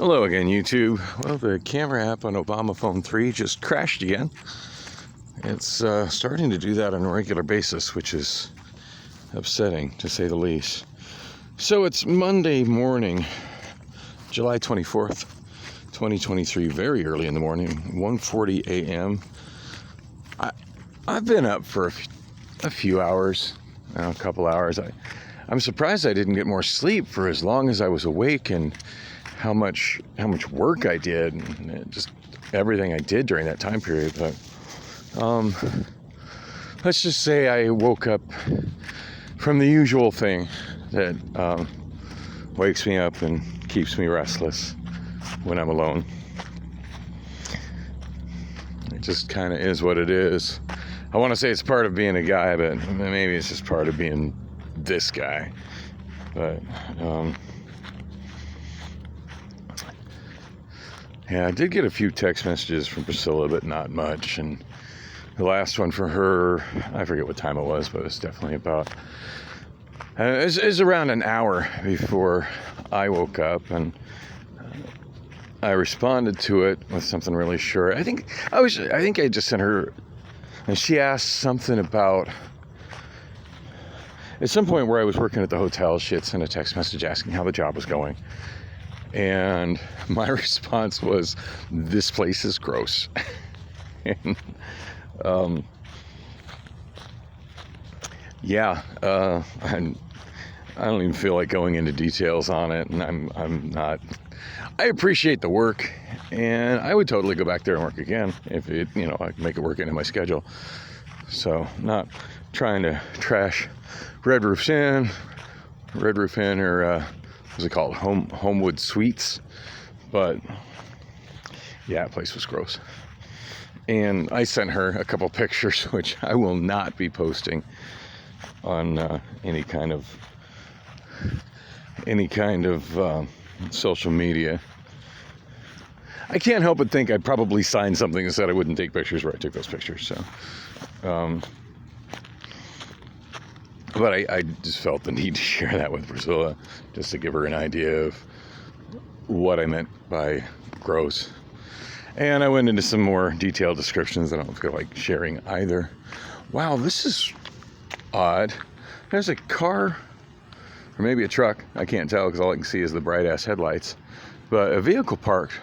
Hello again, YouTube. Well, the camera app on Obamaphone 3 just crashed again. It's starting to do that on a regular basis, which is upsetting, to say the least. So it's Monday morning, July 24th, 2023, very early in the morning, 1:40 a.m. I've been up for a few hours, a couple hours. I'm surprised I didn't get more sleep for as long as I was awake, and how much work I did, and just everything I did during that time period. But let's just say I woke up from the usual thing that wakes me up and keeps me restless when I'm alone. It just kind of is what it is. I want to say it's part of being a guy, but maybe it's just part of being this guy. But yeah, I did get a few text messages from Priscilla, but not much. And the last one for her, I forget what time it was, but it was definitely about, it was around an hour before I woke up, and I responded to it with something really short. I think I just sent her, and she asked something about, at some point where I was working at the hotel, she had sent a text message asking how the job was going. And my response was, "This place is gross." And, I don't even feel like going into details on it, and I'm not. I appreciate the work, and I would totally go back there and work again if it, I could make it work into my schedule. So, not trying to trash Red Roof Inn, or what's it called? Homewood Suites. But yeah, that place was gross. And I sent her a couple pictures, which I will not be posting on any kind of social media. I can't help but think I probably signed something that said I wouldn't take pictures where I took those pictures. So, but I just felt the need to share that with Priscilla, just to give her an idea of what I meant by gross. And I went into some more detailed descriptions. I don't feel like sharing either. Wow, this is odd. There's a car, or maybe a truck. I can't tell because all I can see is the bright-ass headlights. But a vehicle parked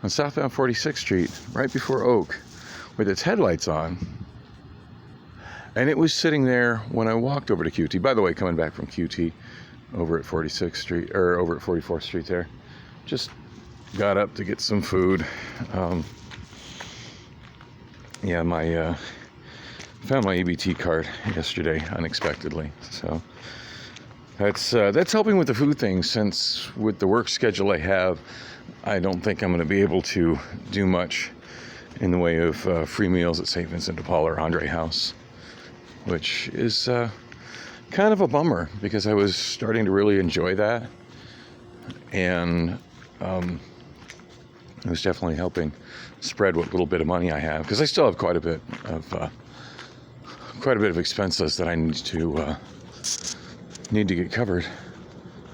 on southbound 46th Street, right before Oak, with its headlights on. And it was sitting there when I walked over to QT. By the way, coming back from QT over at 46th Street, or over at 44th Street there. Just got up to get some food. My found my EBT card yesterday unexpectedly. So that's helping with the food thing, since with the work schedule I have, I don't think I'm going to be able to do much in the way of free meals at St. Vincent de Paul or Andre House, which is kind of a bummer, because I was starting to really enjoy that, and it was definitely helping spread what little bit of money I have, because I still have quite a bit of expenses that I need to get covered.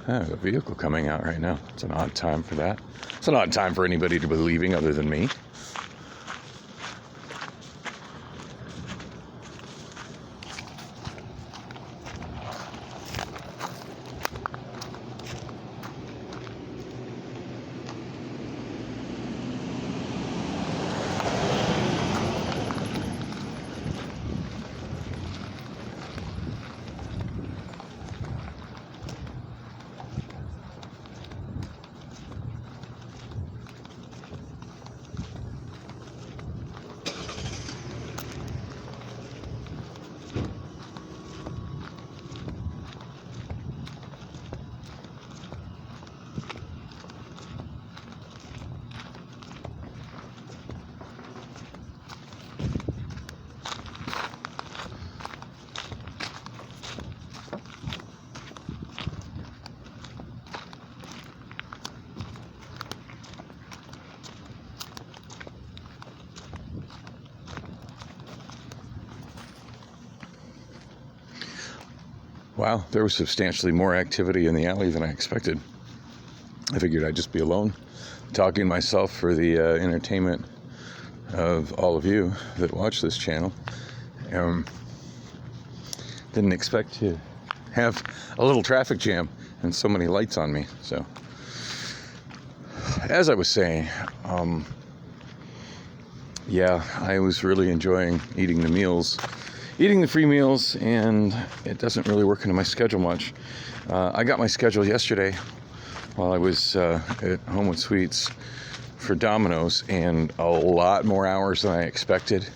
There's a vehicle coming out right now. It's an odd time for that. It's an odd time for anybody to be leaving other than me. Wow, there was substantially more activity in the alley than I expected. I figured I'd just be alone, talking to myself for the entertainment of all of you that watch this channel. Didn't expect to have a little traffic jam and so many lights on me. So, as I was saying, yeah, I was really enjoying eating the free meals, and it doesn't really work into my schedule much. I got my schedule yesterday while I was at Homewood Suites for Domino's, and a lot more hours than I expected.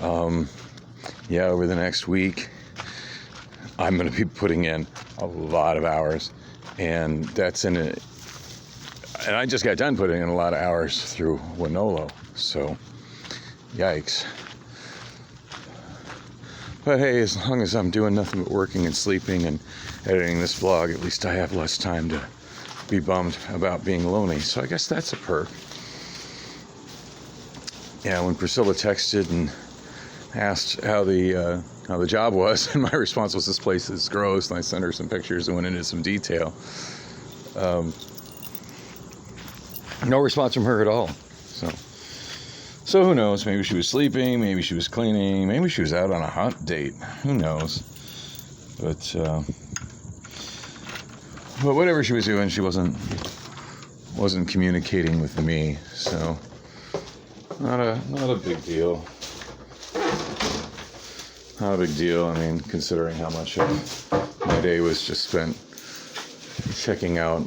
Yeah, over the next week, I'm going to be putting in a lot of hours, and and I just got done putting in a lot of hours through Wonolo, so yikes. But hey, as long as I'm doing nothing but working and sleeping and editing this vlog, at least I have less time to be bummed about being lonely, so I guess that's a perk. Yeah, when Priscilla texted and asked how the job was, and my response was, "This place is gross," and I sent her some pictures and went into some detail. No response from her at all. So who knows? Maybe she was sleeping, maybe she was cleaning, maybe she was out on a hot date. Who knows? But whatever she was doing, she wasn't communicating with me. So not a big deal. Not a big deal. I mean, considering how much of my day was just spent checking out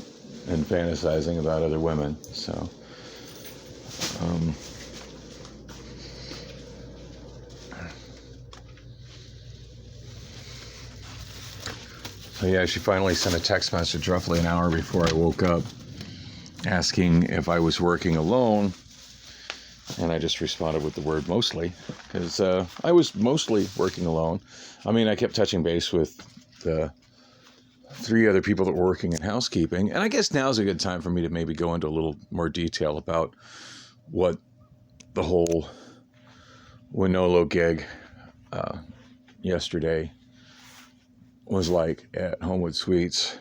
and fantasizing about other women. So, yeah, she finally sent a text message roughly an hour before I woke up asking if I was working alone. And I just responded with the word mostly, because I was mostly working alone. I mean, I kept touching base with the 3 other people that were working in housekeeping. And I guess now's a good time for me to maybe go into a little more detail about what the whole Wonolo gig yesterday was like at Homewood Suites.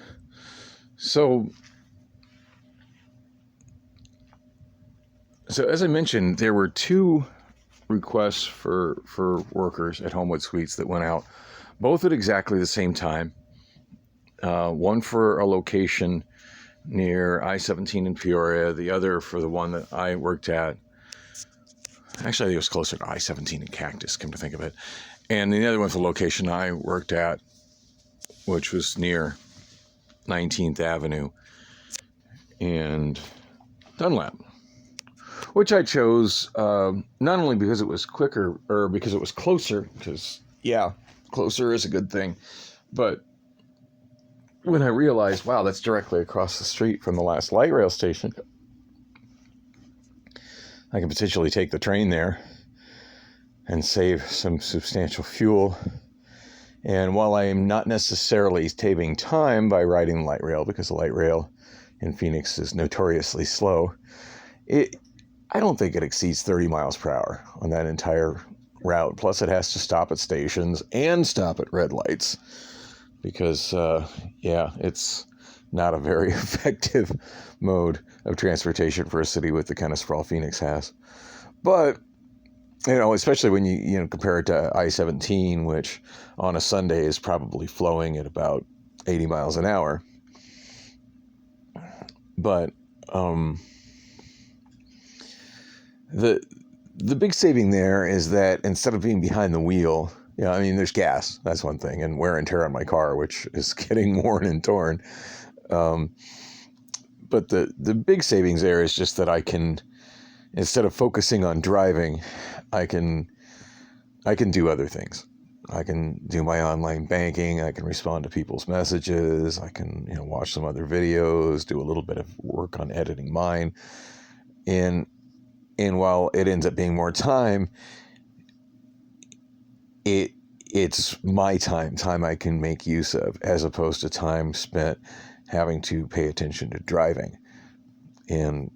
So as I mentioned, there were 2 requests for workers at Homewood Suites that went out, both at exactly the same time. One for a location near I-17 in Peoria, the other for the one that I worked at. Actually, I think it was closer to I-17 in Cactus, come to think of it. And the other one for the location I worked at, which was near 19th Avenue and Dunlap, which I chose not only because it was quicker, or because it was closer, because, yeah, closer is a good thing, but when I realized, wow, that's directly across the street from the last light rail station, I can potentially take the train there and save some substantial fuel. And while I am not necessarily saving time by riding the light rail, because the light rail in Phoenix is notoriously slow, I don't think it exceeds 30 miles per hour on that entire route. Plus, it has to stop at stations and stop at red lights, because, yeah, it's not a very effective mode of transportation for a city with the kind of sprawl Phoenix has. But, especially when you compare it to I-17, which on a Sunday is probably flowing at about 80 miles an hour. But the big saving there is that instead of being behind the wheel, there's gas, that's one thing, and wear and tear on my car, which is getting worn and torn. But the big savings there is just that I can, instead of focusing on driving, I can do other things. I can do my online banking. I can respond to people's messages. I can, watch some other videos, do a little bit of work on editing mine. And while it ends up being more time, it's my time I can make use of, as opposed to time spent having to pay attention to driving and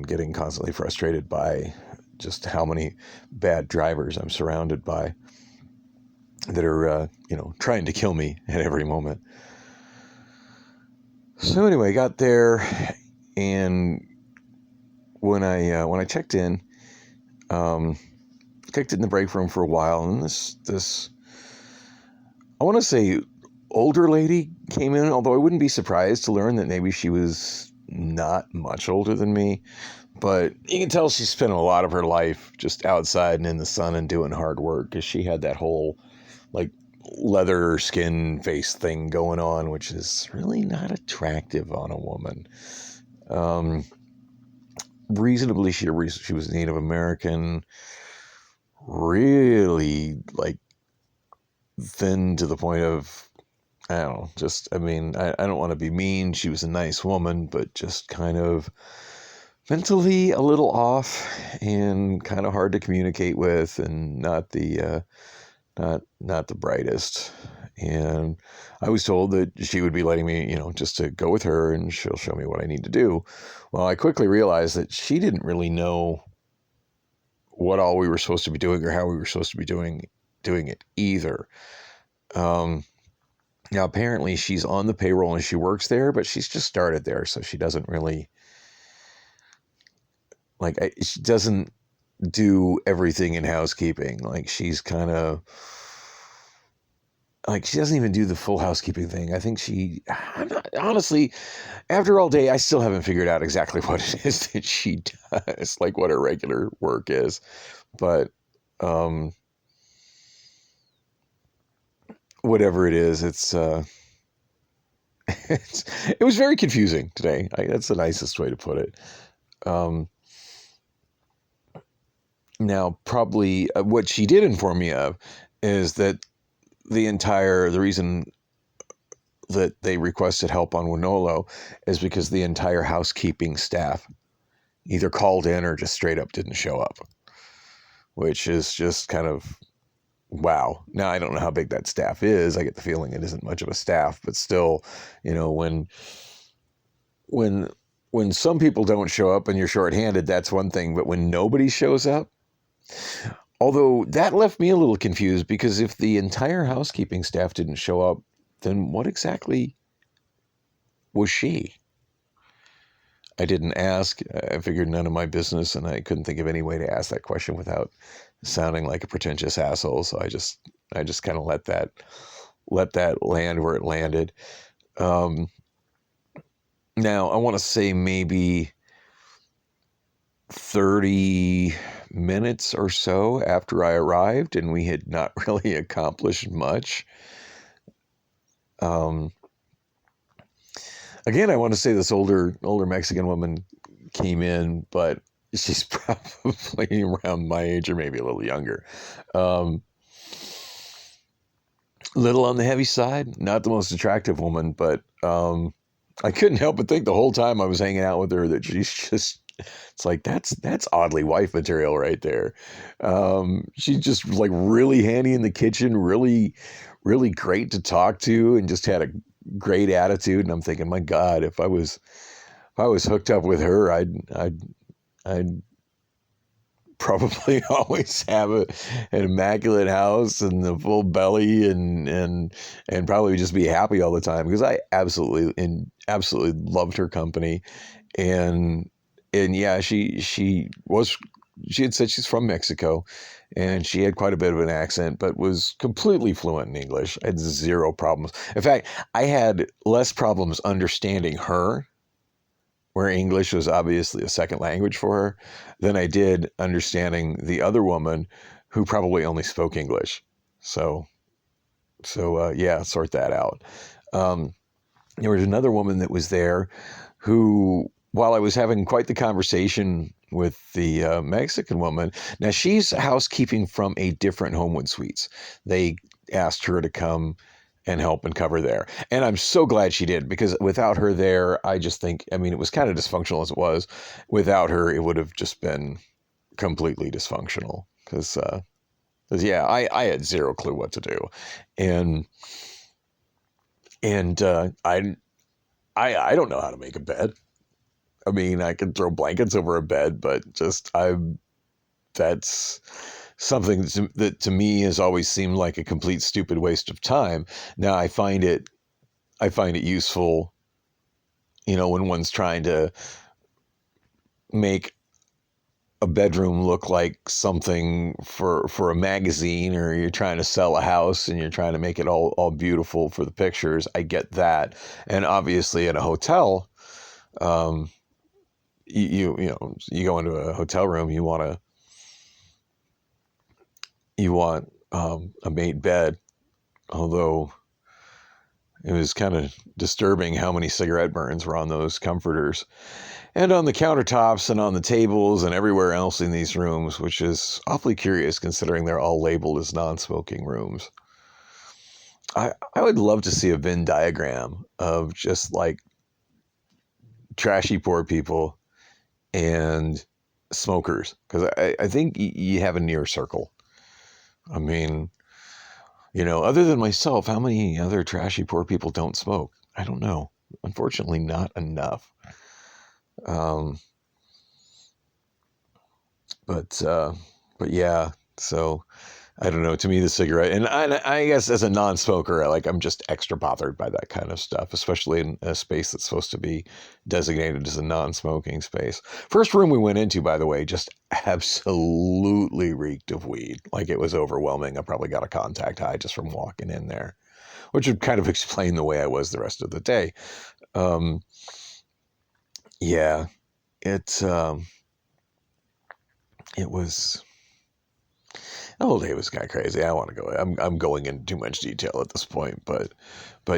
getting constantly frustrated by just how many bad drivers I'm surrounded by that are, trying to kill me at every moment. So anyway, got there, And when I checked in, kicked it in the break room for a while, and this I want to say older lady came in, although I wouldn't be surprised to learn that maybe she was not much older than me. But you can tell she spent a lot of her life just outside and in the sun and doing hard work, because she had that whole like leather skin face thing going on, which is really not attractive on a woman. Reasonably, she was Native American, really like thin to the point of, I don't know, just, I mean, I don't want to be mean. She was a nice woman, but just kind of mentally a little off and kind of hard to communicate with, and not the not the brightest. And I was told that she would be letting me, just to go with her and she'll show me what I need to do. Well, I quickly realized that she didn't really know what all we were supposed to be doing or how we were supposed to be doing it either. Now, apparently she's on the payroll and she works there, but she's just started there, so she doesn't really, she doesn't do everything in housekeeping. Like, she's kind of, like, she doesn't even do the full housekeeping thing. I think I'm not, honestly, after all day, I still haven't figured out exactly what it is that she does, like what her regular work is. But, whatever it is, it was very confusing today. That's the nicest way to put it. Now, probably what she did inform me of is that the reason that they requested help on Wonolo is because the entire housekeeping staff either called in or just straight up didn't show up, which is just kind of, wow. Now, I don't know how big that staff is. I get the feeling it isn't much of a staff, but still, when some people don't show up and you're shorthanded, that's one thing. But when nobody shows up, although that left me a little confused, because if the entire housekeeping staff didn't show up, then what exactly was she? I didn't ask. I figured none of my business, and I couldn't think of any way to ask that question without sounding like a pretentious asshole. So I just kind of let that land where it landed. Now, I want to say maybe 30 minutes or so after I arrived, and we had not really accomplished much. Again, I want to say this older Mexican woman came in, but she's probably around my age or maybe a little younger. Little on the heavy side, not the most attractive woman, but I couldn't help but think the whole time I was hanging out with her that she's just, it's like, that's oddly wife material right there. She's just like really handy in the kitchen, really, really great to talk to, and just had a great attitude. And I'm thinking, my God, if I was hooked up with her, I'd probably always have an immaculate house and the full belly, and probably just be happy all the time, because I absolutely loved her company. And yeah, she had said she's from Mexico, and she had quite a bit of an accent, but was completely fluent in English. I had zero problems. In fact, I had less problems understanding her, where English was obviously a second language for her, than I did understanding the other woman, who probably only spoke English. So yeah, sort that out. There was another woman that was there who, while I was having quite the conversation with the Mexican woman, now she's housekeeping from a different Homewood Suites. They asked her to come and help and cover there. And I'm so glad she did, because without her there, I just think, I mean, it was kind of dysfunctional as it was. Without her, it would have just been completely dysfunctional, because yeah, I had zero clue what to do. And I don't know how to make a bed. I mean, I can throw blankets over a bed, but that's something that to me has always seemed like a complete stupid waste of time. Now I find it useful, when one's trying to make a bedroom look like something for a magazine, or you're trying to sell a house and you're trying to make it all beautiful for the pictures. I get that. And obviously at a hotel, um, you go into a hotel room, you want a made bed, although it was kind of disturbing how many cigarette burns were on those comforters and on the countertops and on the tables and everywhere else in these rooms, which is awfully curious considering they're all labeled as non-smoking rooms. I would love to see a Venn diagram of just like trashy poor people and smokers, because I think you have a near circle. I mean, other than myself, how many other trashy poor people don't smoke? I don't know. Unfortunately, not enough. Um, but yeah, so I don't know. To me, the cigarette, and I guess as a non-smoker, I'm just extra bothered by that kind of stuff, especially in a space that's supposed to be designated as a non-smoking space. First room we went into, by the way, just absolutely reeked of weed. Like, it was overwhelming. I probably got a contact high just from walking in there, which would kind of explain the way I was the rest of the day. Yeah, it was. The whole day was kind of crazy. I don't want to go. I'm going into too much detail at this point, but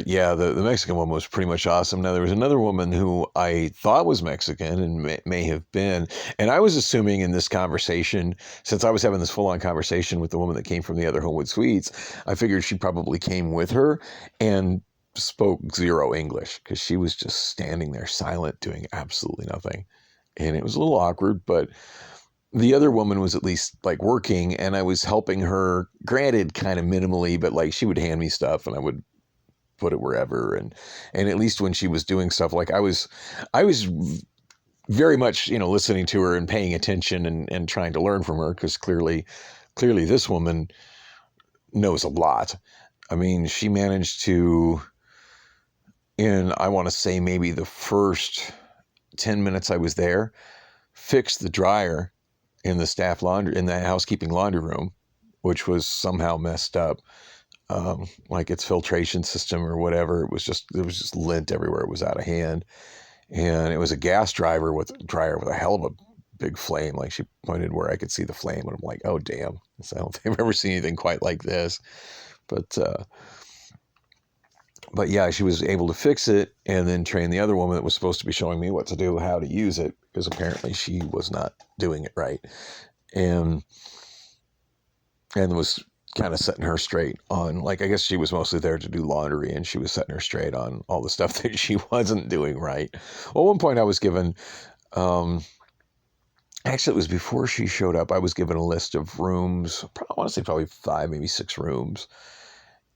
yeah, the Mexican woman was pretty much awesome. Now there was another woman who I thought was Mexican and may have been, and I was assuming in this conversation, since I was having this full on conversation with the woman that came from the other Homewood Suites, I figured she probably came with her and spoke zero English, because she was just standing there silent, doing absolutely nothing, and it was a little awkward, but. The other woman was at least like working, and I was helping her, granted kind of minimally, but like she would hand me stuff and I would put it wherever. And at least when she was doing stuff, like I was very much, listening to her and paying attention and trying to learn from her, because clearly this woman knows a lot. I mean, she managed to, in, I want to say maybe the first 10 minutes I was there, fix the dryer in the staff laundry, in the housekeeping laundry room, which was somehow messed up. Like its filtration system or whatever. There was just lint everywhere. It was out of hand. And it was a gas dryer with a hell of a big flame. Like, she pointed where I could see the flame, and I'm like, oh damn. I don't think I've ever seen anything quite like this. But yeah, she was able to fix it and then train the other woman that was supposed to be showing me what to do, how to use it, because apparently she was not doing it right. And was kind of setting her straight on, like, I guess she was mostly there to do laundry, and she was setting her straight on all the stuff that she wasn't doing right. Well, at one point I was given, actually it was before she showed up, I was given a list of rooms, I want to say probably 5, maybe 6 rooms.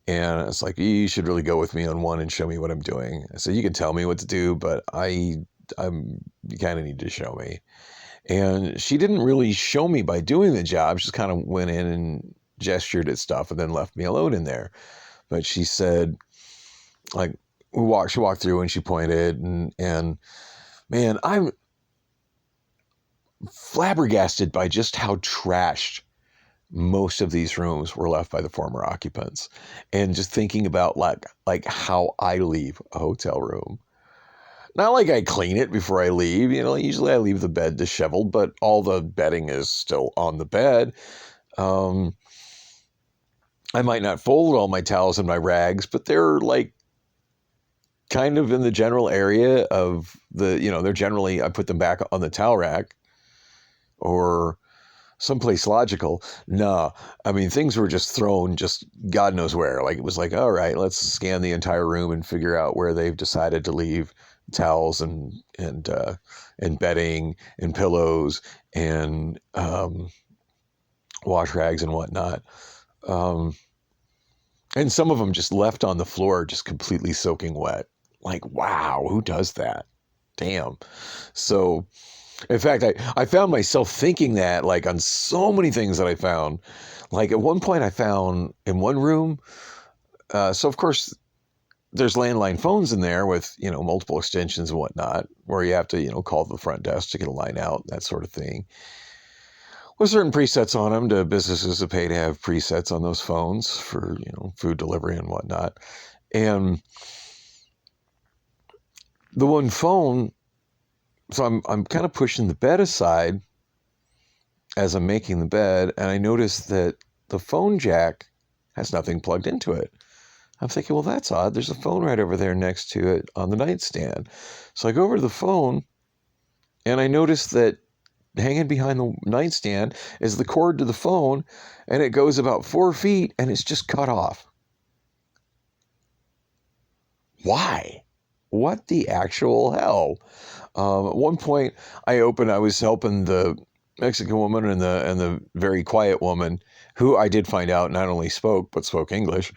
And it's like, you should really go with me on one and show me what I'm doing. I said, you can tell me what to do, but you kind of need to show me. And she didn't really show me by doing the job. She just kind of went in and gestured at stuff and then left me alone in there. But she said, like, she walked through and she pointed, and man, I'm flabbergasted by just how trashed most of these rooms were left by the former occupants. And just thinking about like how I leave a hotel room. Not like I clean it before I leave, usually I leave the bed disheveled, but all the bedding is still on the bed. I might not fold all my towels and my rags, but they're like kind of in the general area of they're generally, I put them back on the towel rack or someplace logical. No, I mean, things were just thrown just God knows where. Like, it was like, all right, let's scan the entire room and figure out where they've decided to leave towels and bedding and pillows and wash rags and whatnot. And some of them just left on the floor, just completely soaking wet. Like, wow, who does that? Damn. So, in fact, I found myself thinking that, like, on so many things that I found. Like, at one point I found in one room, so of course there's landline phones in there with, multiple extensions and whatnot, where you have to, call the front desk to get a line out, that sort of thing. With certain presets on them to businesses that pay to have presets on those phones for, food delivery and whatnot. And the one phone, so I'm kind of pushing the bed aside as I'm making the bed, and I noticed that the phone jack has nothing plugged into it. I'm thinking, well, that's odd. There's a phone right over there next to it on the nightstand. So I go over to the phone, and I notice that hanging behind the nightstand is the cord to the phone, and it goes about 4 feet, and it's just cut off. Why? What the actual hell? At one point, I was helping the Mexican woman and the very quiet woman, who I did find out not only spoke, but spoke English,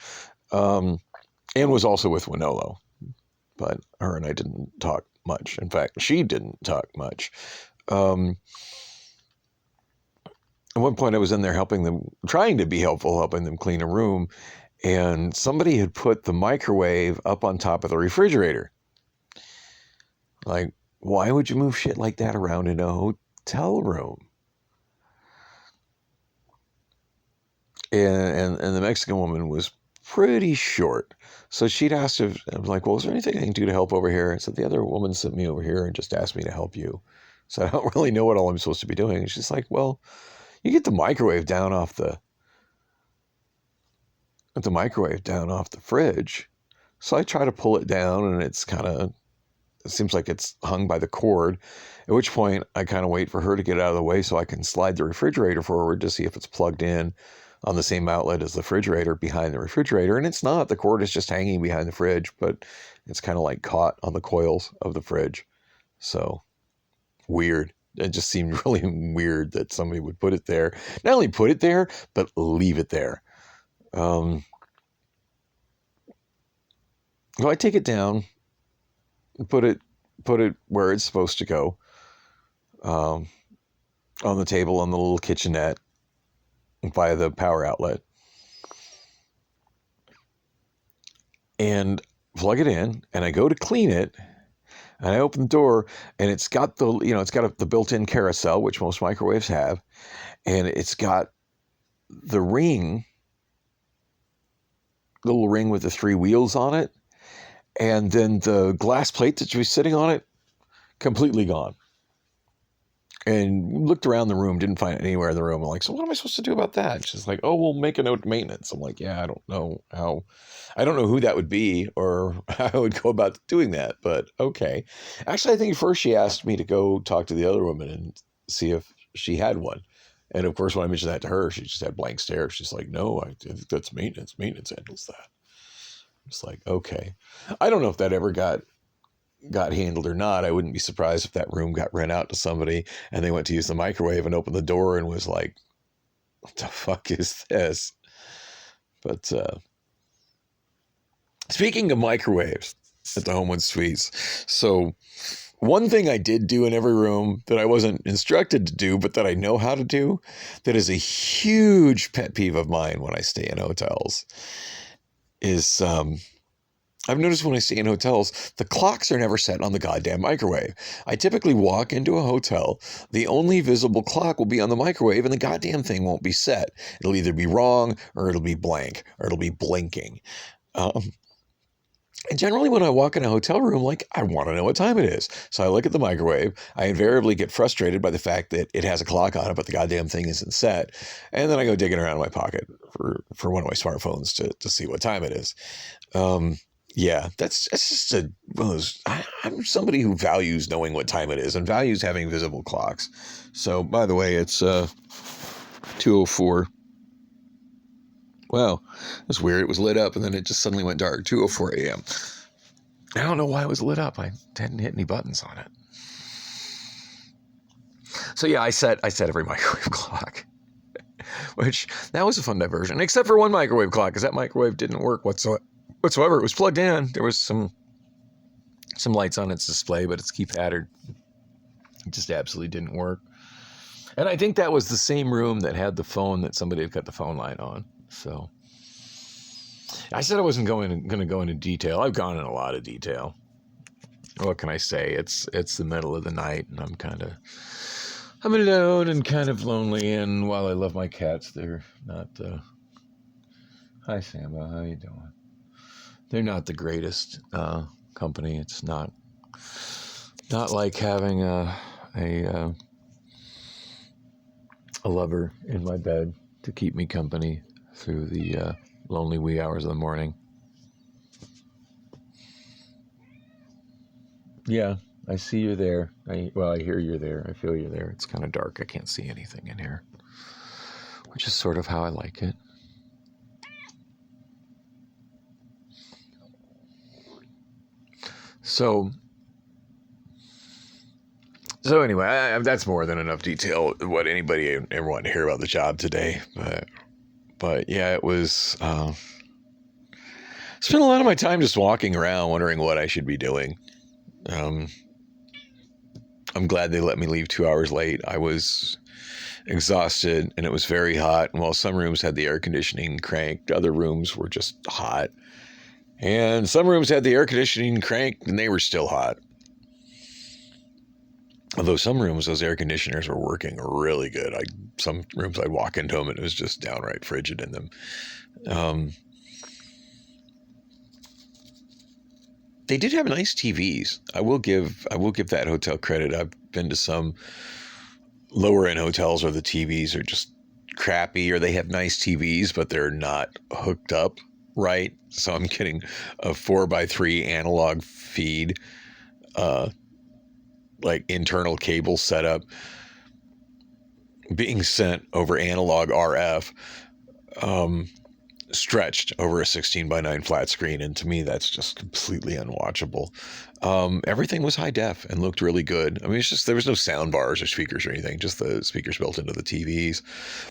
and was also with Wonolo. But her and I didn't talk much. In fact, she didn't talk much. At one point, I was in there helping them, trying to be helpful, helping them clean a room, and somebody had put the microwave up on top of the refrigerator. Like, why would you move shit like that around in a hotel room? And the Mexican woman was pretty short. So she'd asked if, I was like, well, is there anything I can do to help over here? I said, the other woman sent me over here and just asked me to help you. So I don't really know what all I'm supposed to be doing. And she's like, well, you get the microwave down off the fridge. So I try to pull it down, and it seems like it's hung by the cord, at which point I kind of wait for her to get out of the way so I can slide the refrigerator forward to see if it's plugged in on the same outlet as the refrigerator behind the refrigerator. And it's not. The cord is just hanging behind the fridge, but it's kind of like caught on the coils of the fridge. So weird. It just seemed really weird that somebody would put it there. Not only put it there, but leave it there. So I take it down, put it where it's supposed to go, on the table on the little kitchenette via the power outlet, and plug it in. And I go to clean it, and I open the door, and it's got the built-in carousel, which most microwaves have, and it's got the little ring with the 3 wheels on it. And then the glass plate that was sitting on it, completely gone. And looked around the room, didn't find it anywhere in the room. I'm like, so what am I supposed to do about that? She's like, oh, we'll make a note of maintenance. I'm like, yeah, I don't know who that would be or how I would go about doing that, but okay. Actually, I think first she asked me to go talk to the other woman and see if she had one. And of course, when I mentioned that to her, she just had blank stare. She's like, no, I think that's maintenance. Maintenance handles that. It's like, okay. I don't know if that ever got handled or not. I wouldn't be surprised if that room got rent out to somebody and they went to use the microwave and opened the door and was like, what the fuck is this? But speaking of microwaves at the Homewood Suites, so one thing I did do in every room that I wasn't instructed to do, but that I know how to do, that is a huge pet peeve of mine when I stay in hotels, is I've noticed when I stay in hotels, the clocks are never set on the goddamn microwave. I typically walk into a hotel, the only visible clock will be on the microwave, and the goddamn thing won't be set. It'll either be wrong, or it'll be blank, or it'll be blinking. And generally when I walk in a hotel room, like, I want to know what time it is. So I look at the microwave. I invariably get frustrated by the fact that it has a clock on it, but the goddamn thing isn't set. And then I go digging around in my pocket for one of my smartphones to see what time it is. Yeah, that's just one of those. I'm somebody who values knowing what time it is and values having visible clocks. So, by the way, it's 2:04. Wow, that's weird. It was lit up and then it just suddenly went dark. 2:04 a.m. I don't know why it was lit up. I hadn't hit any buttons on it. So yeah, I set every microwave clock, which that was a fun diversion, except for one microwave clock, because that microwave didn't work whatsoever. It was plugged in. There was some lights on its display, but its keypad, it just absolutely didn't work. And I think that was the same room that had the phone that somebody had cut the phone line on. So I said I wasn't going to go into detail. I've gone in a lot of detail. What can I say? It's the middle of the night, and I'm alone and kind of lonely. And while I love my cats, they're not. Hi, Samba. How you doing? They're not the greatest company. It's not like having a lover in my bed to keep me company through the lonely wee hours of the morning. Yeah, I see you're there. I hear you're there. I feel you're there. It's kind of dark. I can't see anything in here, which is sort of how I like it. So anyway, that's more than enough detail what anybody ever wanted to hear about the job today. But yeah, it was. Spent a lot of my time just walking around, wondering what I should be doing. I'm glad they let me leave 2 hours late. I was exhausted, and it was very hot. And while some rooms had the air conditioning cranked, other rooms were just hot. And some rooms had the air conditioning cranked, and they were still hot. Although some rooms, those air conditioners were working really good. Some rooms I'd walk into them, and it was just downright frigid in them. They did have nice TVs. I will give that hotel credit. I've been to some lower end hotels where the TVs are just crappy, or they have nice TVs, but they're not hooked up right. So I'm getting a 4x3 analog feed, like internal cable setup being sent over analog RF, stretched over a 16:9 flat screen. And to me, that's just completely unwatchable. Everything was high def and looked really good. I mean, it's just, there was no sound bars or speakers or anything, just the speakers built into the TVs.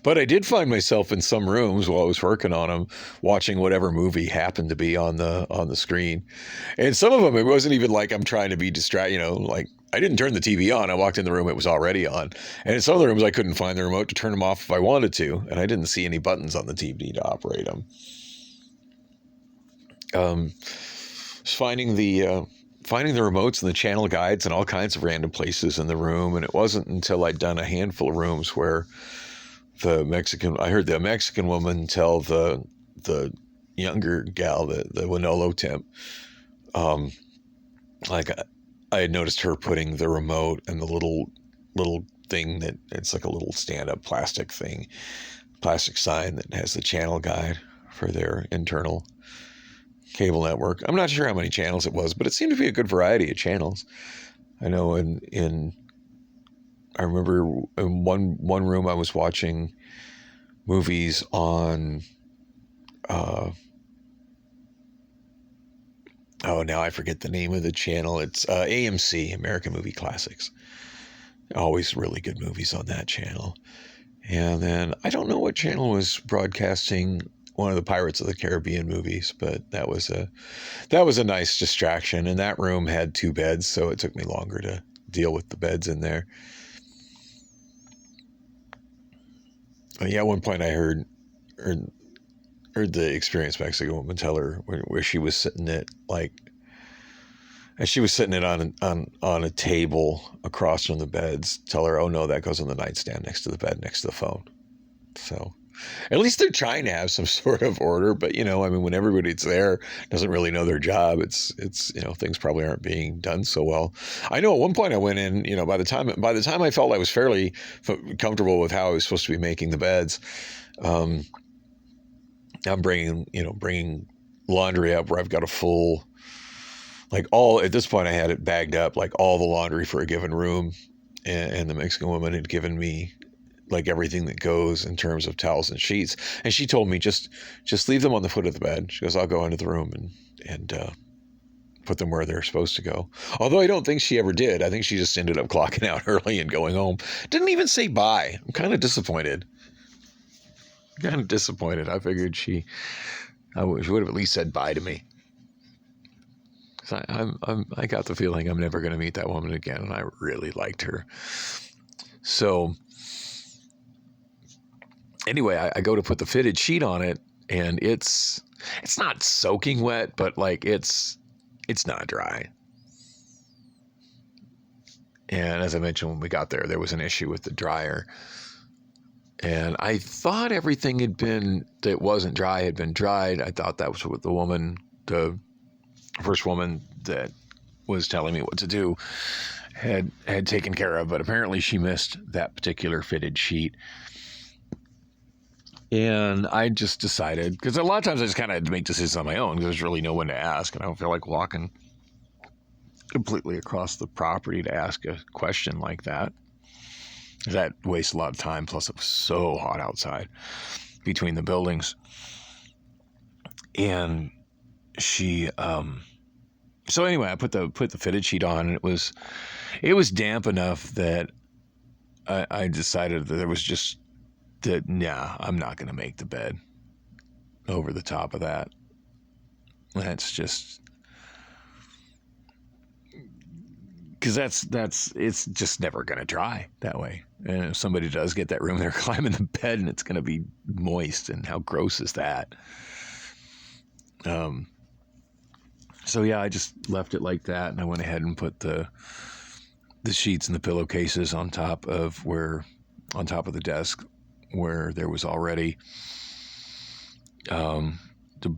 But I did find myself in some rooms while I was working on them, watching whatever movie happened to be on the screen. And some of them, it wasn't even like I'm trying to be distracted, like I didn't turn the TV on. I walked in the room, it was already on. And in some of the rooms, I couldn't find the remote to turn them off if I wanted to. And I didn't see any buttons on the TV to operate them. Finding the remotes and the channel guides and all kinds of random places in the room. And it wasn't until I'd done a handful of rooms where I heard the Mexican woman tell the younger gal, the Wonolo temp, like I had noticed her putting the remote and the little thing that it's like a little stand-up plastic sign that has the channel guide for their internal cable network. I'm not sure how many channels it was, but it seemed to be a good variety of channels. I know I remember in one room I was watching movies on now I forget the name of the channel. It's AMC, American Movie Classics. Always really good movies on that channel. And then I don't know what channel was broadcasting one of the Pirates of the Caribbean movies, but that was a nice distraction. And that room had 2 beds, so it took me longer to deal with the beds in there. But yeah, at one point I heard the experienced Mexican woman tell her where she was sitting on a table across from the beds, tell her, oh no, that goes on the nightstand next to the bed, next to the phone. So at least they're trying to have some sort of order, but when everybody's there, doesn't really know their job, it's things probably aren't being done so well. I know at one point I went in, by the time I felt I was fairly comfortable with how I was supposed to be making the beds, I'm bringing laundry up where I've got a full, at this point I had it bagged up, like all the laundry for a given room. And the Mexican woman had given me everything that goes in terms of towels and sheets. And she told me, just leave them on the foot of the bed. She goes, I'll go into the room and put them where they're supposed to go. Although I don't think she ever did. I think she just ended up clocking out early and going home. Didn't even say bye. I'm kind of disappointed. I figured she would have at least said bye to me. I got the feeling I'm never going to meet that woman again, and I really liked her. So anyway, I go to put the fitted sheet on it, and it's it's not soaking wet, but like it's not dry. And as I mentioned, when we got there, there was an issue with the dryer. And I thought everything that wasn't dry had been dried. I thought that was what the first woman that was telling me what to do had taken care of. But apparently she missed that particular fitted sheet. And I just decided, because a lot of times I just kind of had to make decisions on my own because there's really no one to ask. And I don't feel like walking completely across the property to ask a question like that. That wastes a lot of time. Plus, it was so hot outside between the buildings. And she, so anyway, I put the fitted sheet on, and it was damp enough that I decided that there was just that, nah, I'm not going to make the bed over the top of that. That's just, because it's just never going to dry that way. And if somebody does get that room, they're climbing the bed and it's going to be moist. And how gross is that? So yeah, I just left it like that. And I went ahead and put the sheets and the pillowcases on top of the desk where there was already the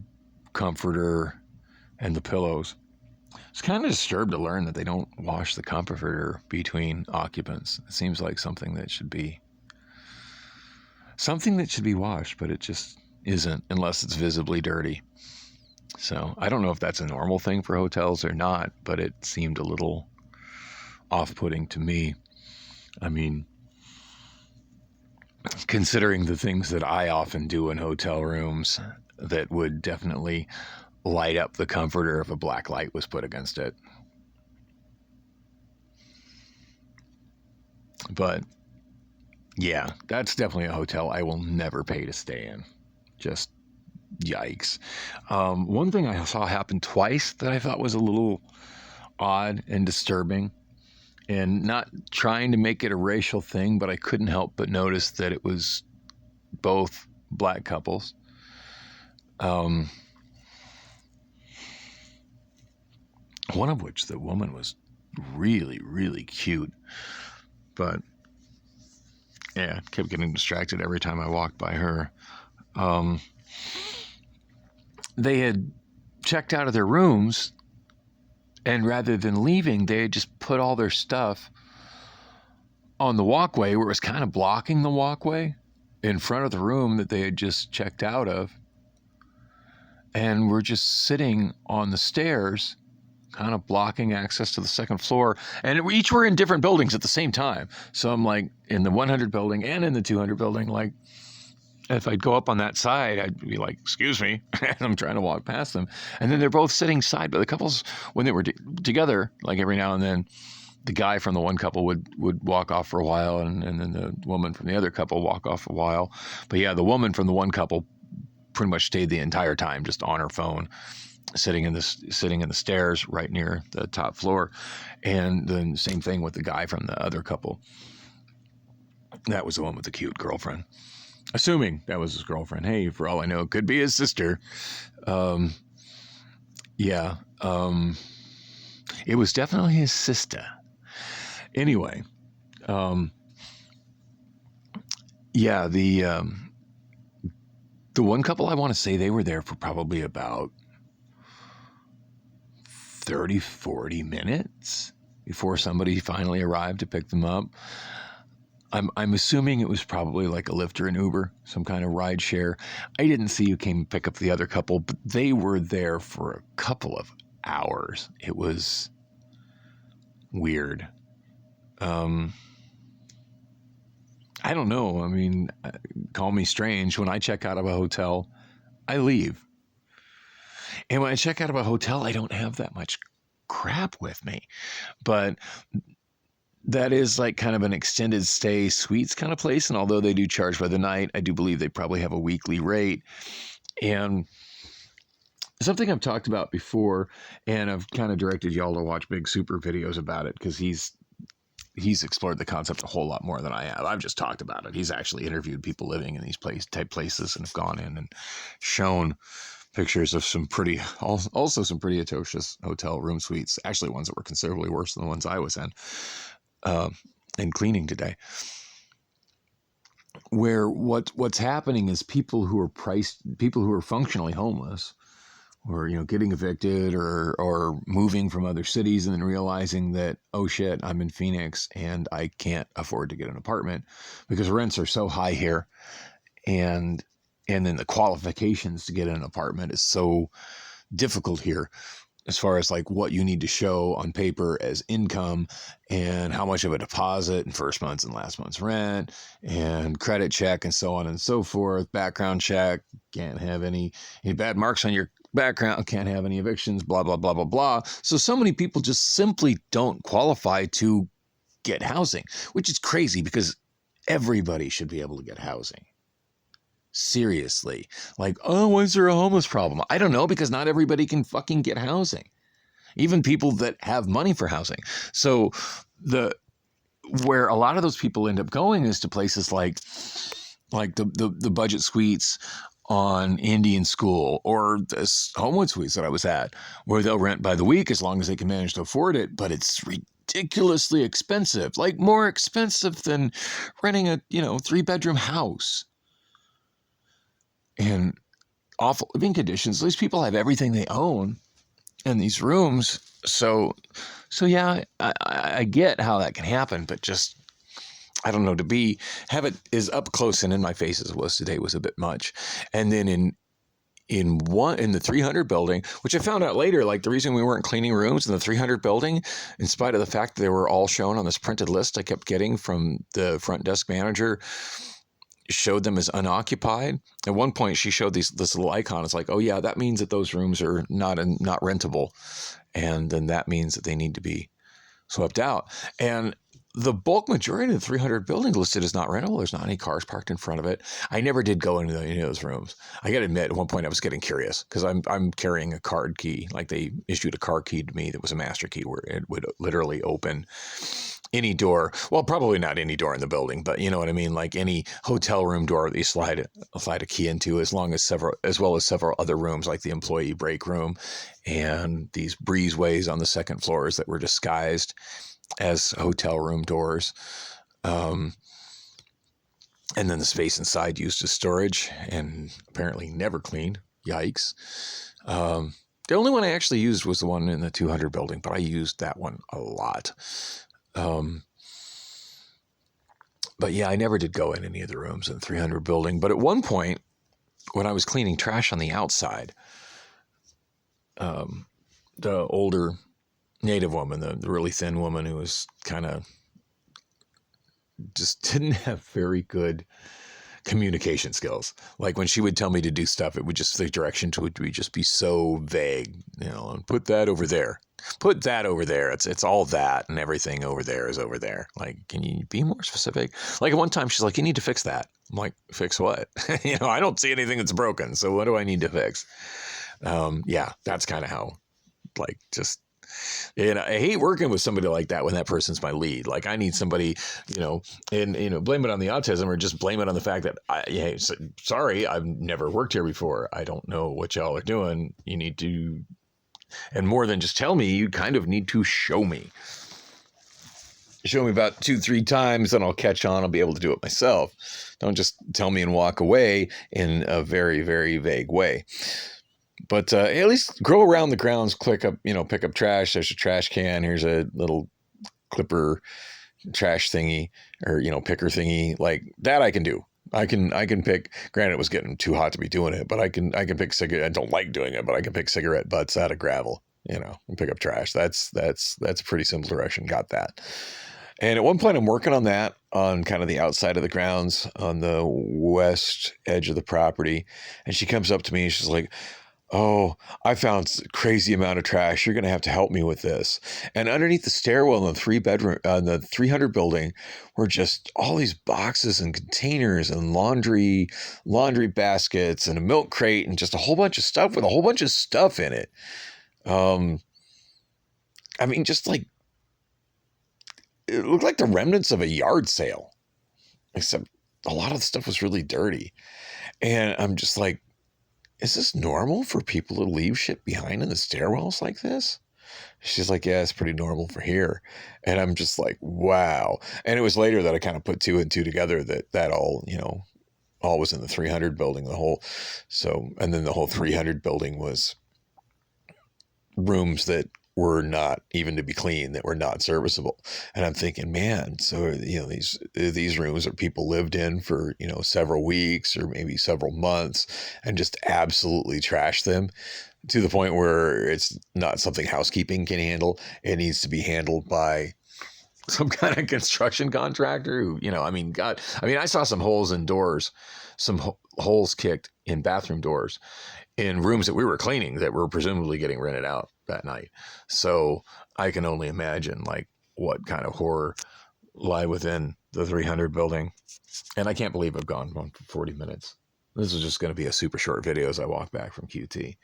comforter and the pillows. It's kind of disturbed to learn that they don't wash the comforter between occupants. It seems like something that should be washed, but it just isn't unless it's visibly dirty. So I don't know if that's a normal thing for hotels or not, but it seemed a little off-putting to me. I mean, considering the things that I often do in hotel rooms that would definitely light up the comforter if a black light was put against it. But yeah, that's definitely a hotel I will never pay to stay in. Just yikes. One thing I saw happen twice that I thought was a little odd and disturbing, and not trying to make it a racial thing, but I couldn't help but notice that it was both black couples. One of which, the woman was really, really cute. But yeah, kept getting distracted every time I walked by her. They had checked out of their rooms, and rather than leaving, they had just put all their stuff on the walkway where it was kind of blocking the walkway in front of the room that they had just checked out of. And were just sitting on the stairs, kind of blocking access to the second floor. And each were in different buildings at the same time. So I'm like in the 100 building and in the 200 building, like if I'd go up on that side, I'd be like, excuse me, and I'm trying to walk past them. And then they're both sitting side, but the couples, when they were together, like every now and then, the guy from the one couple would walk off for a while, and then the woman from the other couple walk off for a while. But yeah, the woman from the one couple pretty much stayed the entire time just on her phone, sitting in the stairs right near the top floor. And then same thing with the guy from the other couple. That was the one with the cute girlfriend. Assuming that was his girlfriend. Hey, for all I know, it could be his sister. It was definitely his sister. Anyway, the one couple, I want to say they were there for probably about 30, 40 minutes before somebody finally arrived to pick them up. I'm assuming it was probably like a Lyft or an Uber, some kind of ride share. I didn't see who came to pick up the other couple, but they were there for a couple of hours. It was weird. I don't know. I mean, call me strange. When I check out of a hotel, I leave. And when I check out of a hotel, I don't have that much crap with me. But that is like kind of an extended stay suites kind of place. And although they do charge by the night, I do believe they probably have a weekly rate. And something I've talked about before, and I've kind of directed y'all to watch Big Super videos about it, because he's explored the concept a whole lot more than I have. I've just talked about it. He's actually interviewed people living in these type places and have gone in and shown pictures of also some pretty atrocious hotel room suites. Actually, ones that were considerably worse than the ones I was in cleaning today. Where what's happening is people who are functionally homeless, or getting evicted or moving from other cities, and then realizing that, oh shit, I'm in Phoenix and I can't afford to get an apartment because rents are so high here, and then the qualifications to get an apartment is so difficult here, as far as like what you need to show on paper as income, and how much of a deposit, and first month's and last month's rent, and credit check, and so on and so forth. Background check, can't have any bad marks on your background, can't have any evictions, blah, blah, blah, blah, blah. So many people just simply don't qualify to get housing, which is crazy because everybody should be able to get housing. Seriously. Like, oh, why is there a homeless problem? I don't know, because not everybody can fucking get housing. Even people that have money for housing. So where a lot of those people end up going is to places like the budget suites on Indian School, or this Homewood Suites that I was at, where they'll rent by the week as long as they can manage to afford it, but it's ridiculously expensive, like more expensive than renting a 3-bedroom house. And awful living conditions. These people have everything they own in these rooms. So yeah, I get how that can happen, but just, I don't know, have it as up close and in my face as it was today was a bit much. And then in the 300 building, which I found out later, like the reason we weren't cleaning rooms in the 300 building, in spite of the fact that they were all shown on this printed list I kept getting from the front desk manager, showed them as unoccupied. At one point, she showed this little icon. It's like, oh yeah, that means that those rooms are not rentable, and then that means that they need to be swept out. And the bulk majority of the 300 building listed as not rentable. There's not any cars parked in front of it. I never did go into any of those rooms. I got to admit, at one point I was getting curious because I'm carrying a card key. Like, they issued a card key to me that was a master key, where it would literally open any door. Well, probably not any door in the building, but you know what I mean? Like any hotel room door that you slide a key into, as well as several other rooms, like the employee break room and these breezeways on the second floors that were disguised as hotel room doors. And then the space inside used as storage and apparently never cleaned. Yikes. The only one I actually used was the one in the 200 building, but I used that one a lot. But yeah, I never did go in any of the rooms in the 300 building. But at one point, when I was cleaning trash on the outside, the older Native woman, the really thin woman who was kind of just didn't have very good communication skills. Like when she would tell me to do stuff, the direction would just be so vague, and put that over there. Put that over there. It's all that, and everything over there is over there. Like, can you be more specific? Like at one time she's like, you need to fix that. I'm like, fix what? I don't see anything that's broken. So what do I need to fix? Yeah, that's kind of how, like, just, I hate working with somebody like that when that person's my lead. Like I need somebody, and blame it on the autism, or just blame it on the fact that sorry, I've never worked here before. I don't know what y'all are doing. You need to, and more than just tell me, you kind of need to show me. Show me about 2-3 times, then I'll catch on. I'll be able to do it myself. Don't just tell me and walk away in a very, very vague way. But at least go around the grounds, pick up trash. There's a trash can. Here's a little clipper trash thingy, or picker thingy, like that. I can do. I can pick. Granted, it was getting too hot to be doing it, but I can pick cigarette. I don't like doing it, but I can pick cigarette butts out of gravel. And pick up trash. That's a pretty simple direction. Got that. And at one point, I'm working on that on kind of the outside of the grounds on the west edge of the property, and she comes up to me and she's like, oh, I found a crazy amount of trash. You're going to have to help me with this. And underneath the stairwell in the 300 building were just all these boxes and containers and laundry baskets and a milk crate and just a whole bunch of stuff with a whole bunch of stuff in it. I mean, just like, it looked like the remnants of a yard sale, except a lot of the stuff was really dirty. And I'm just like, is this normal for people to leave shit behind in the stairwells like this? She's like, yeah, it's pretty normal for here. And I'm just like, wow. And it was later that I kind of put two and two together that all, all was in the 300 building, and then the whole 300 building was rooms that were not even to be cleaned, that were not serviceable. And I'm thinking, man, so, these rooms are people lived in for, several weeks or maybe several months and just absolutely trash them to the point where it's not something housekeeping can handle. It needs to be handled by some kind of construction contractor who, I saw some holes in doors, holes kicked in bathroom doors in rooms that we were cleaning that were presumably getting rented out that night. So I can only imagine like what kind of horror lie within the 300 building. And I can't believe I've gone on for 40 minutes. This is just going to be a super short video as I walk back from QT.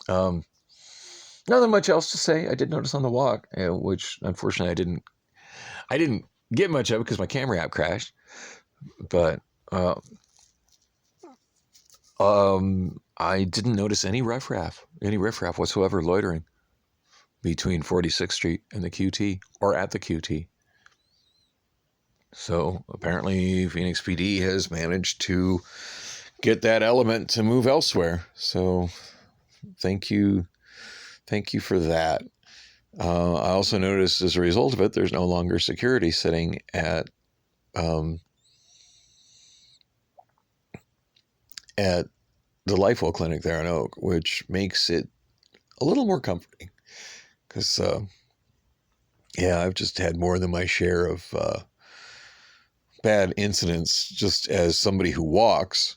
Nothing much else to say. I did notice on the walk, which unfortunately I didn't get much of it because my camera app crashed. But I didn't notice any riffraff whatsoever loitering between 46th Street and the QT or at the QT. So apparently Phoenix PD has managed to get that element to move elsewhere. So thank you for that. I also noticed as a result of it, there's no longer security sitting at the LifeWell clinic there in Oak, which makes it a little more comforting because, I've just had more than my share of bad incidents just as somebody who walks,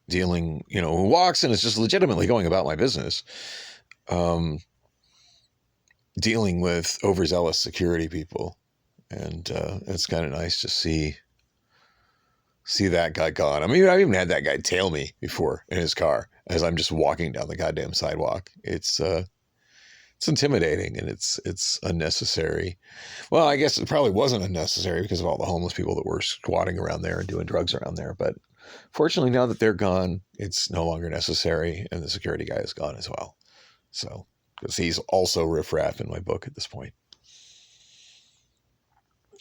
who walks and is just legitimately going about my business, dealing with overzealous security people. And it's kind of nice to see that guy gone. I mean, I've even had that guy tail me before in his car as I'm just walking down the goddamn sidewalk. It's intimidating and it's unnecessary. Well, I guess it probably wasn't unnecessary because of all the homeless people that were squatting around there and doing drugs around there. But fortunately, now that they're gone, it's no longer necessary, and the security guy is gone as well. So, because he's also riffraff in my book at this point.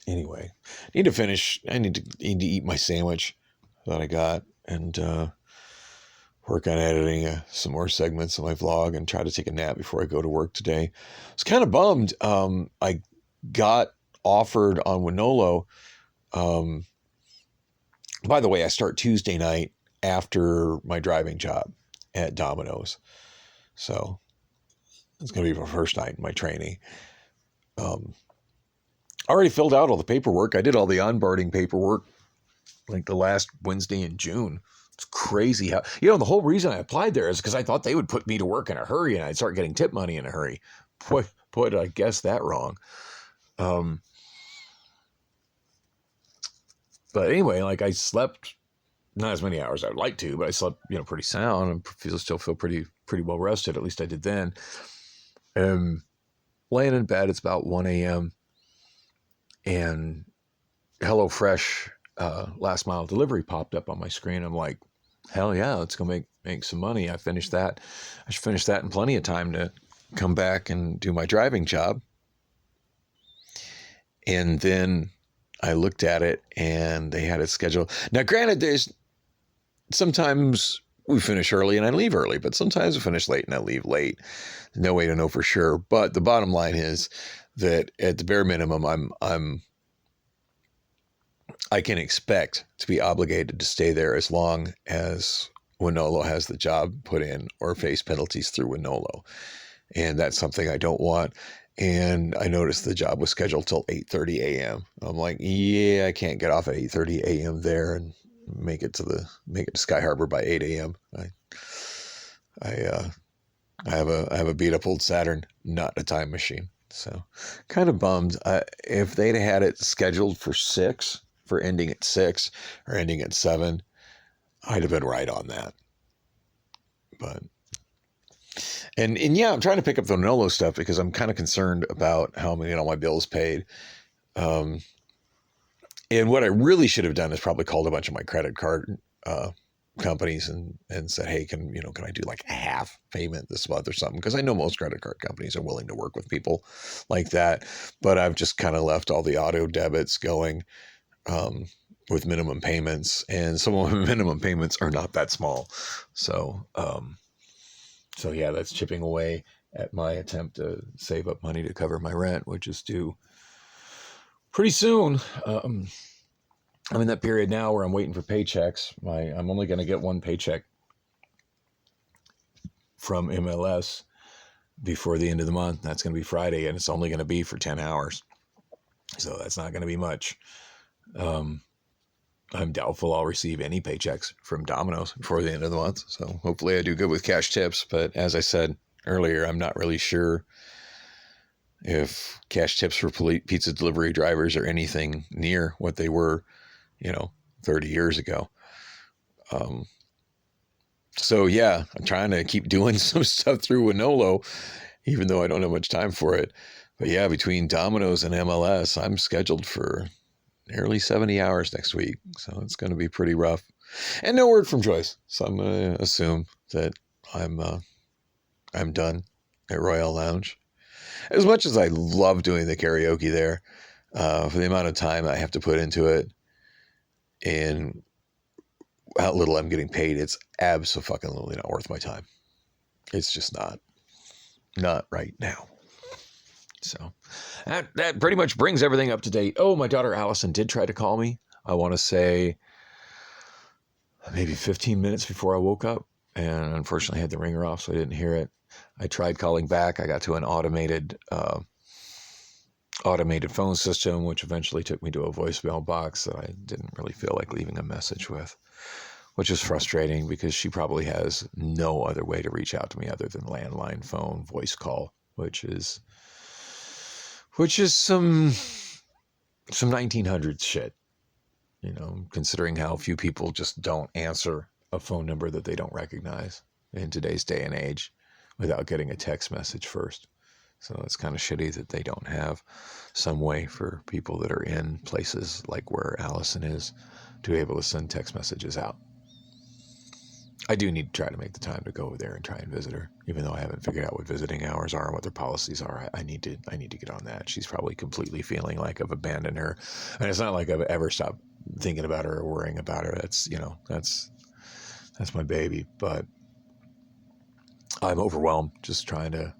Anyway, I need to eat my sandwich that I got and work on editing some more segments of my vlog and try to take a nap before I go to work today. I was kind of bummed. I got offered on Wonolo. By the way, I start Tuesday night after my driving job at Domino's. So it's going to be my first night in my training. I already filled out all the paperwork. I did all the onboarding paperwork like the last Wednesday in June. It's crazy how, the whole reason I applied there is because I thought they would put me to work in a hurry and I'd start getting tip money in a hurry. Boy, did I guess that wrong. But anyway, like I slept not as many hours as I'd like to, but I slept, pretty sound and still feel pretty well rested. At least I did then. Laying in bed, it's about 1 a.m. and HelloFresh last mile delivery popped up on my screen. I'm like, hell yeah, let's go make some money. I should finish that in plenty of time to come back and do my driving job. And then I looked at it and they had it scheduled. Now, granted, there's sometimes we finish early and I leave early, but sometimes we finish late and I leave late. No way to know for sure. But the bottom line is that at the bare minimum, I can expect to be obligated to stay there as long as Wonolo has the job put in or face penalties through Wonolo. And that's something I don't want. And I noticed the job was scheduled till 8:30 a.m. I'm like, yeah, I can't get off at 8:30 a.m. there and make it to Sky Harbor by 8 a.m. I have a beat up old Saturn, not a time machine. So kind of bummed. If they'd had it scheduled for ending at 6 or ending at 7, I'd have been right on that. But and yeah, I'm trying to pick up the Wonolo stuff because I'm kind of concerned about how I'm going to get all my bills paid. And what I really should have done is probably called a bunch of my credit card companies and said, hey, can I do like a half payment this month or something? Because I know most credit card companies are willing to work with people like that, but I've just kind of left all the auto debits going with minimum payments, and some of the minimum payments are not that small. So yeah, that's chipping away at my attempt to save up money to cover my rent, which is due pretty soon. I'm in that period now where I'm waiting for paychecks. I'm only going to get one paycheck from MLS before the end of the month. That's going to be Friday, and it's only going to be for 10 hours. So that's not going to be much. I'm doubtful I'll receive any paychecks from Domino's before the end of the month. So hopefully I do good with cash tips. But as I said earlier, I'm not really sure if cash tips for pizza delivery drivers are anything near what they were, 30 years ago. So yeah, I'm trying to keep doing some stuff through Wonolo, even though I don't have much time for it. But yeah, between Domino's and MLS, I'm scheduled for nearly 70 hours next week. So it's going to be pretty rough. And no word from Joyce. So I'm going to assume that I'm done at Royal Lounge. As much as I love doing the karaoke there, for the amount of time I have to put into it and how little I'm getting paid, it's absolutely not worth my time. It's just not right now. So that pretty much brings everything up to date. Oh, my daughter Allison did try to call me. I want to say maybe 15 minutes before I woke up, and unfortunately I had the ringer off, so I didn't hear it. I tried calling back. I got to an automated phone system, which eventually took me to a voicemail box that I didn't really feel like leaving a message with, which is frustrating because she probably has no other way to reach out to me other than landline phone, voice call, which is some 1900s shit, considering how few people just don't answer a phone number that they don't recognize in today's day and age without getting a text message first. So it's kind of shitty that they don't have some way for people that are in places like where Allison is to be able to send text messages out. I do need to try to make the time to go over there and try and visit her, even though I haven't figured out what visiting hours are and what their policies are. I need to get on that. She's probably completely feeling like I've abandoned her, and it's not like I've ever stopped thinking about her or worrying about her. That's my baby, but I'm overwhelmed just trying to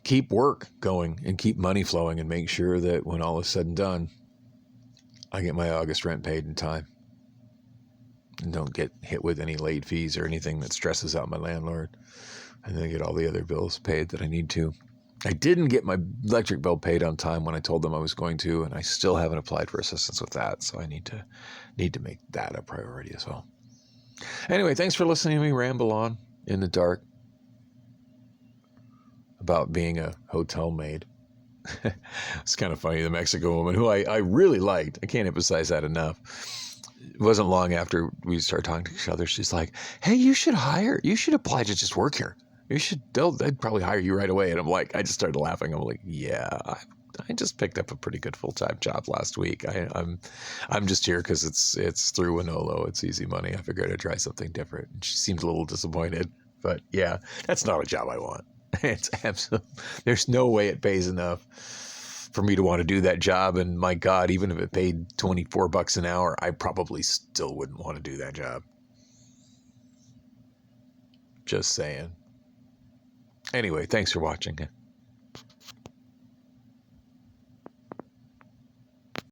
keep work going and keep money flowing and make sure that when all is said and done, I get my August rent paid in time and don't get hit with any late fees or anything that stresses out my landlord, and then get all the other bills paid that I need to. I didn't get my electric bill paid on time when I told them I was going to, and I still haven't applied for assistance with that, so I need to make that a priority as well. Anyway, thanks for listening to me ramble on in the dark about being a hotel maid. It's kind of funny. The Mexican woman who I really liked, I can't emphasize that enough. It wasn't long after we started talking to each other, she's like, hey, you should apply to just work here. They'd probably hire you right away. And I'm like, I just started laughing. I'm like, yeah, I just picked up a pretty good full-time job last week. I'm just here because it's through Wonolo. It's easy money. I figured I'd try something different. And she seems a little disappointed, but yeah, that's not a job I want. It's absolutely, there's no way it pays enough for me to want to do that job. And my God, even if it paid $24 an hour, I probably still wouldn't want to do that job. Just saying. Anyway, thanks for watching.